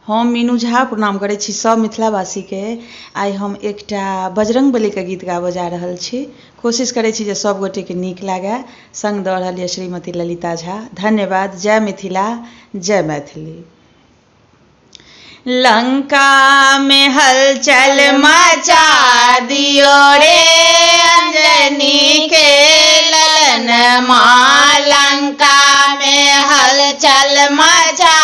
हम मीनू झा प्रणाम करै छी सब मिथिलावासी के। आइ हम एकटा बजरंगबली के गीत गाबऽ जा रहल छी। कोशिश करै छी जे सब गोटे के नीक लागे। संग दऽ रहल यऽ श्रीमती ललिता झा। धन्यवाद। जय मिथिला, जय मैथिली। लंका में हलचल मचा दियो रे अंजनी के ललन माँ। लंका में हलचल मचा